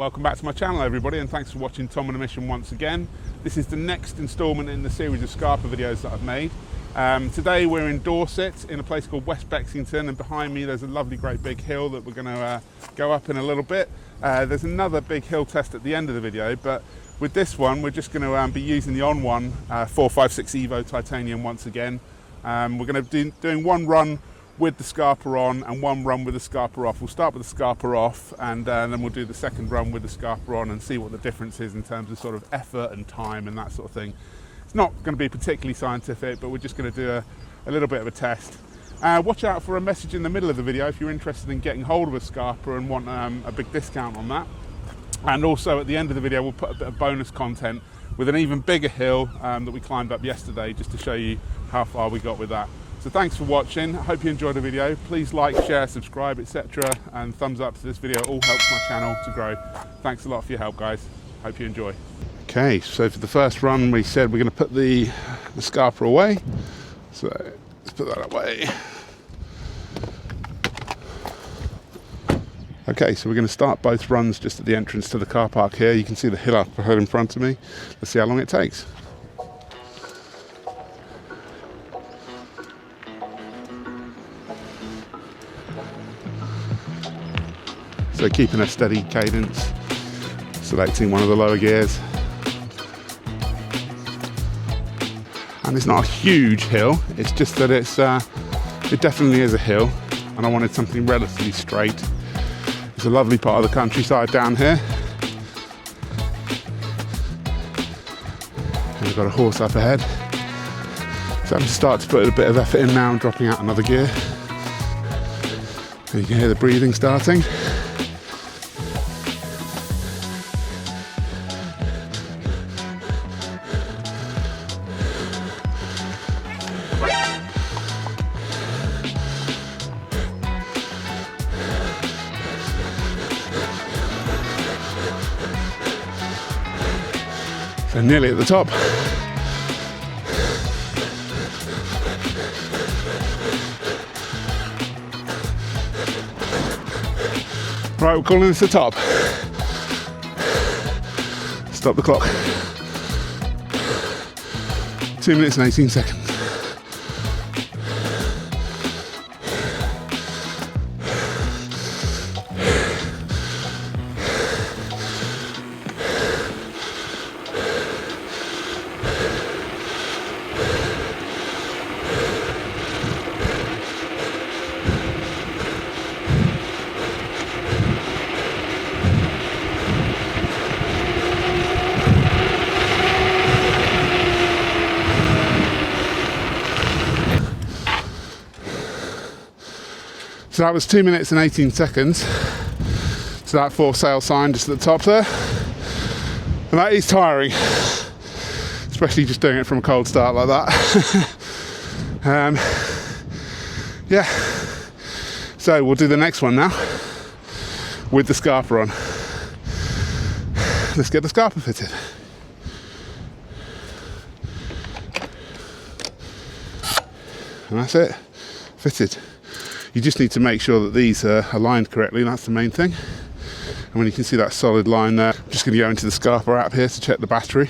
Welcome back to my channel, everybody, and thanks for watching Tom on a Mission once again. This is the next instalment in the series of Skarper videos that I've made. Today we're in Dorset in a place called West Bexington, and behind me there's a lovely great big hill that we're going to go up in a little bit. There's another big hill test at the end of the video, but with this one we're just going to be using the On 1 456 Evo titanium once again. We're going to be doing one run with the Skarper on and one run with the Skarper off. We'll start with the Skarper off, and then we'll do the second run with the Skarper on and see what the difference is in terms of sort of effort and time and that sort of thing. It's not going to be particularly scientific, but we're just going to do a little bit of a test. Watch out for a message in the middle of the video if you're interested in getting hold of a Skarper and want a big discount on that. And also at the end of the video we'll put a bit of bonus content with an even bigger hill that we climbed up yesterday, just to show you how far we got with that. So thanks for watching. I hope you enjoyed the video. Please like, share, subscribe, etc. And thumbs up to this video. It all helps my channel to grow. Thanks a lot for your help, guys. Hope you enjoy. Okay, so for the first run we said we're going to put the Skarper away. So let's put that away. Okay, so we're going to start both runs just at the entrance to the car park here. You can see the hill up ahead in front of me. Let's see how long it takes. So keeping a steady cadence, selecting one of the lower gears. And it's not a huge hill, it's just that it definitely is a hill, and I wanted something relatively straight. It's a lovely part of the countryside down here. And we've got a horse up ahead. So I'm just starting to put a bit of effort in now and dropping out another gear. And you can hear the breathing starting. So nearly at the top. Right, we're calling this the top. Stop the clock. 2 minutes and 18 seconds. So that was 2 minutes and 18 seconds. So that for sale sign just at the top there. And that is tiring, especially just doing it from a cold start like that. Yeah, so we'll do the next one now with the Skarper on. Let's get the Skarper fitted. And that's it, fitted. You just need to make sure that these are aligned correctly, that's the main thing. And when you can see that solid line there, I'm just going to go into the Skarper app here to check the battery.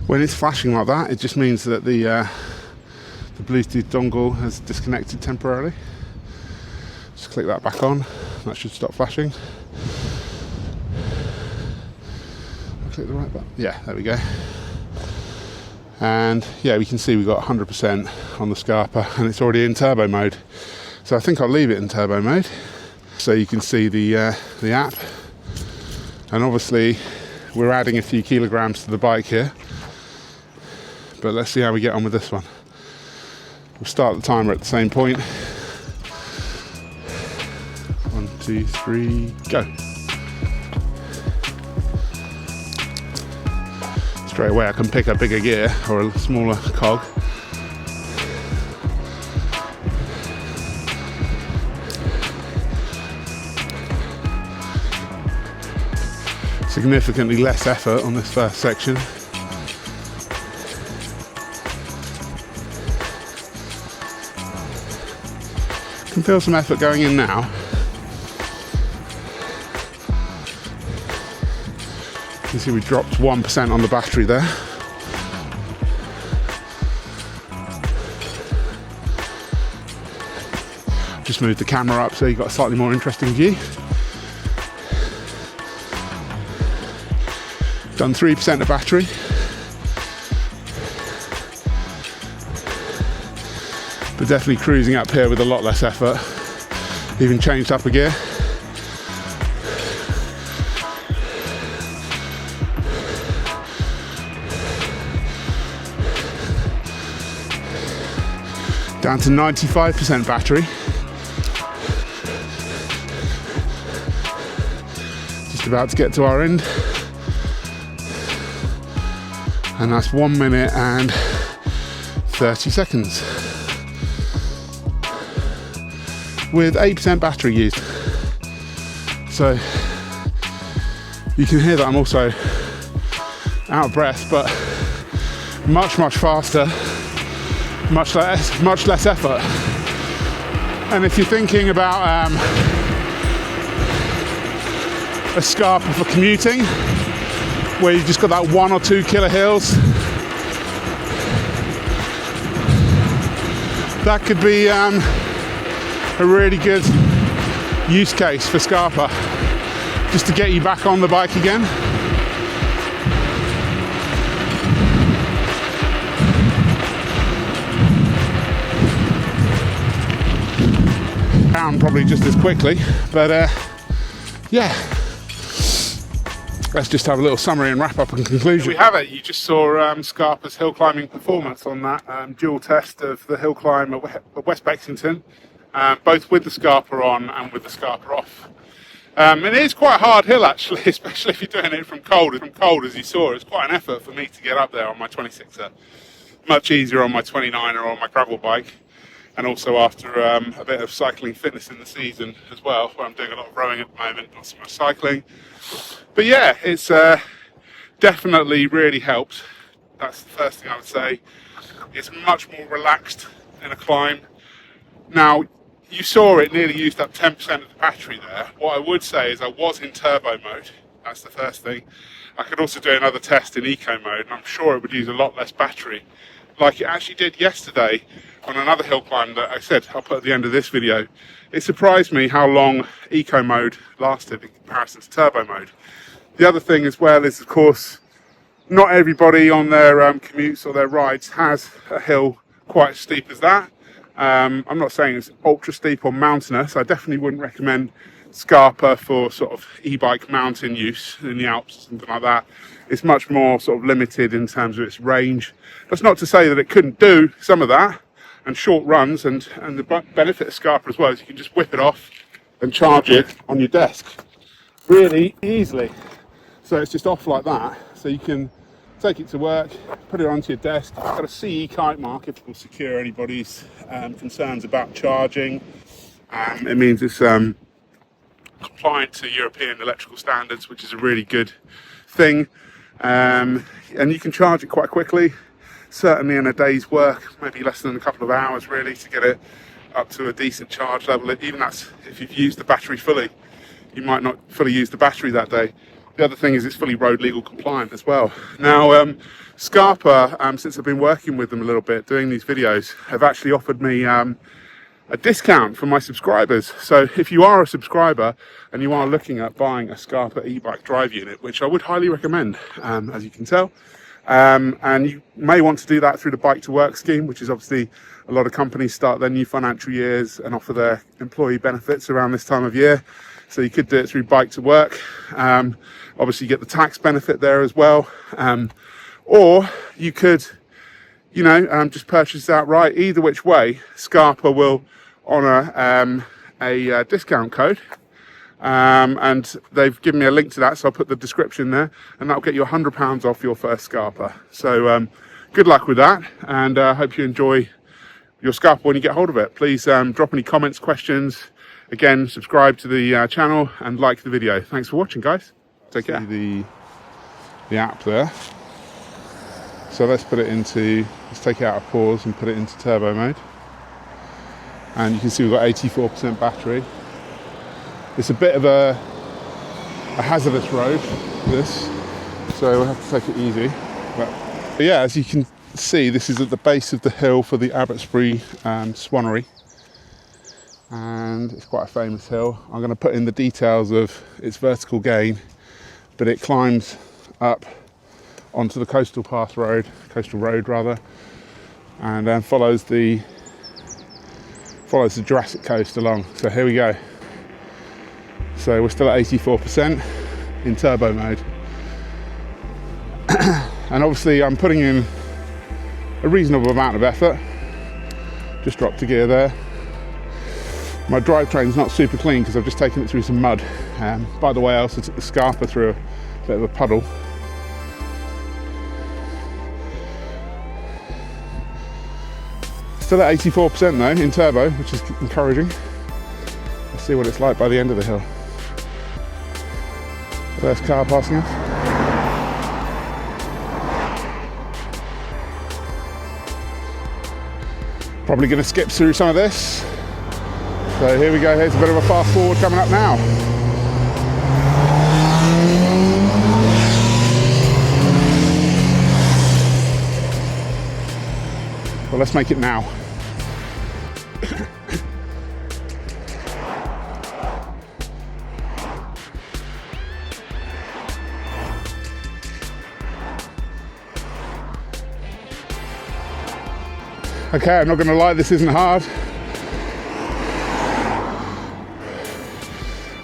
When it's flashing like that, it just means that the Bluetooth dongle has disconnected temporarily. Just click that back on, that should stop flashing. Click the right button. Yeah, there we go. And yeah, we can see we've got 100% on the Skarper, and it's already in turbo mode. So I think I'll leave it in turbo mode so you can see the app. And obviously we're adding a few kilograms to the bike here, but let's see how we get on with this one. We'll start the timer at the same point. 1, 2, 3, go. Straight away I can pick a bigger gear or a smaller cog. Significantly less effort on this first section. Can feel some effort going in now. You see we dropped 1% on the battery there. Just moved the camera up so you've got a slightly more interesting view. Done 3% of battery. But definitely cruising up here with a lot less effort. Even changed up a gear. Down to 95% battery. Just about to get to our end. And that's 1 minute and 30 seconds. With 8% battery used. So you can hear that I'm also out of breath, but much faster, much less effort. And if you're thinking about a Skarper for commuting, where you've just got that 1 or 2 killer hills, that could be a really good use case for Skarper, just to get you back on the bike again. Down probably just as quickly, but yeah. Let's just have a little summary and wrap up and conclusion. Here we have it. You just saw Skarper's hill climbing performance on that dual test of the hill climb at West Bexington, both with the Skarper on and with the Skarper off. It is quite a hard hill actually, especially if you're doing it from cold. From cold, as you saw, it's quite an effort for me to get up there on my 26er. Much easier on my 29er or on my gravel bike. And also after a bit of cycling fitness in the season as well, where I'm doing a lot of rowing at the moment, not so much cycling. But yeah, it's definitely really helped. That's the first thing I would say. It's much more relaxed in a climb. Now, you saw it nearly used up 10% of the battery there. What I would say is I was in turbo mode. That's the first thing. I could also do another test in eco mode, and I'm sure it would use a lot less battery, like it actually did yesterday on another hill climb that I said I'll put at the end of this video. It surprised me how long eco mode lasted in comparison to turbo mode. The other thing as well is, of course, not everybody on their commutes or their rides has a hill quite as steep as that. I'm not saying it's ultra steep or mountainous. I definitely wouldn't recommend Skarper for sort of e-bike mountain use in the Alps or something like that. It's much more sort of limited in terms of its range. That's not to say that it couldn't do some of that, and short runs, and the benefit of Skarper as well is you can just whip it off and charge it on your desk really easily. So it's just off like that, so you can take it to work, put it onto your desk. It's got a CE kite mark if it will secure anybody's concerns about charging. It means it's compliant to European electrical standards, which is a really good thing. And you can charge it quite quickly. Certainly in a day's work, maybe less than a couple of hours really, to get it up to a decent charge level. Even that's if you've used the battery fully. You might not fully use the battery that day. The other thing is it's fully road legal compliant as well. Now, Skarper, since I've been working with them a little bit, doing these videos, have actually offered me a discount for my subscribers. So if you are a subscriber and you are looking at buying a Skarper e-bike drive unit, which I would highly recommend, as you can tell, and you may want to do that through the Bike to Work scheme, which is obviously a lot of companies start their new financial years and offer their employee benefits around this time of year. So you could do it through Bike to Work. Obviously you get the tax benefit there as well. Or you could, just purchase outright. Either which way, Skarper will honour a discount code. And they've given me a link to that, so I'll put the description there, and that'll get you £100 off your first Skarper. So good luck with that, and I hope you enjoy your Skarper when you get hold of it. Please drop any comments, questions. Again, subscribe to the channel and like the video. Thanks for watching, guys. Take care. The app there. So let's take it out of pause and put it into turbo mode. And you can see we've got 84% battery. It's a bit of a hazardous road, this. so we'll have to take it easy. But yeah, as you can see, this is at the base of the hill for the Abbotsbury Swannery, and it's quite a famous hill. I'm going to put in the details of its vertical gain, but it climbs up onto the coastal road rather, and follows the Jurassic coast along. So here we go. So we're still at 84% in turbo mode. And obviously I'm putting in a reasonable amount of effort. Just dropped a gear there. My drivetrain's not super clean because I've just taken it through some mud. By the way, I also took the Skarper through a bit of a puddle. Still at 84% though in turbo, which is encouraging. Let's see what it's like by the end of the hill. First car passing us. Probably going to skip through some of this. So here we go, here's a bit of a fast forward coming up now. Well, let's make it now. Okay, I'm not going to lie, this isn't hard.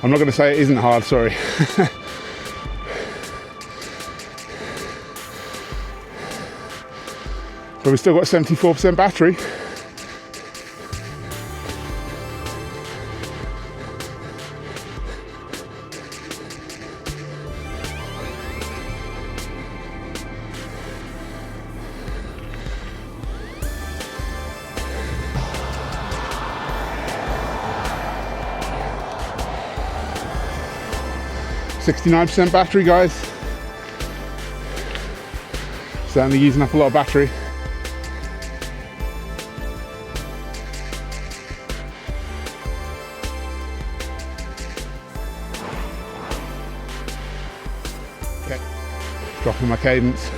I'm not going to say it isn't hard, sorry. But we've still got 74% battery. %69 battery, guys. Certainly using up a lot of battery. Okay, dropping my cadence.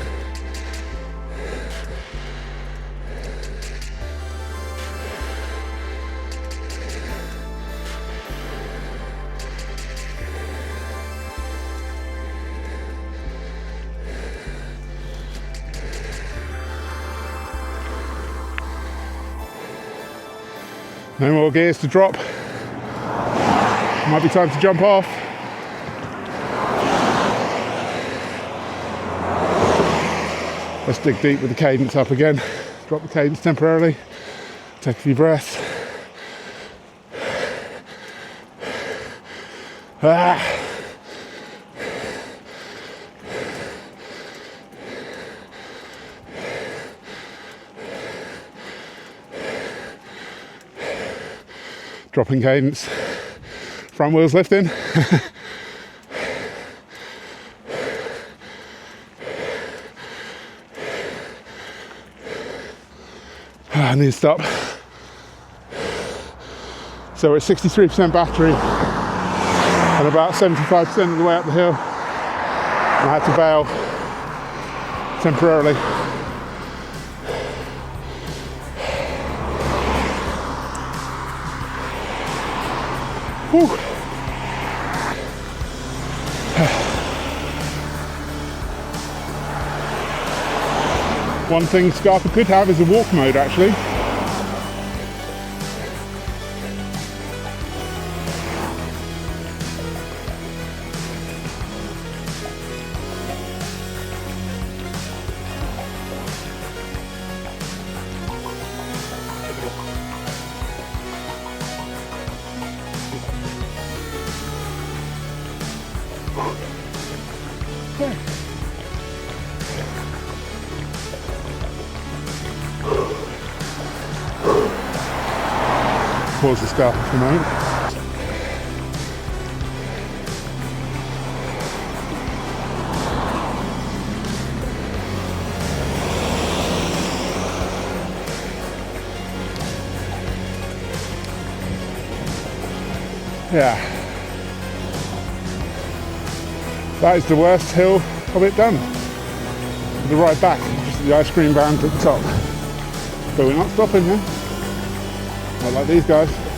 No more gears to drop. Might be time to jump off. Let's dig deep with the cadence up again. Drop the cadence temporarily. Take a few breaths. Dropping cadence, front wheels lifting. I need to stop. So we're at 63% battery and about 75% of the way up the hill. And I had to bail temporarily. Whew. One thing Skarper could have is a walk mode actually. Pause the Skarper for a moment. Yeah. That is the worst hill of it done. The right back, just the ice cream van at the top. But we're not stopping here. Not like these guys.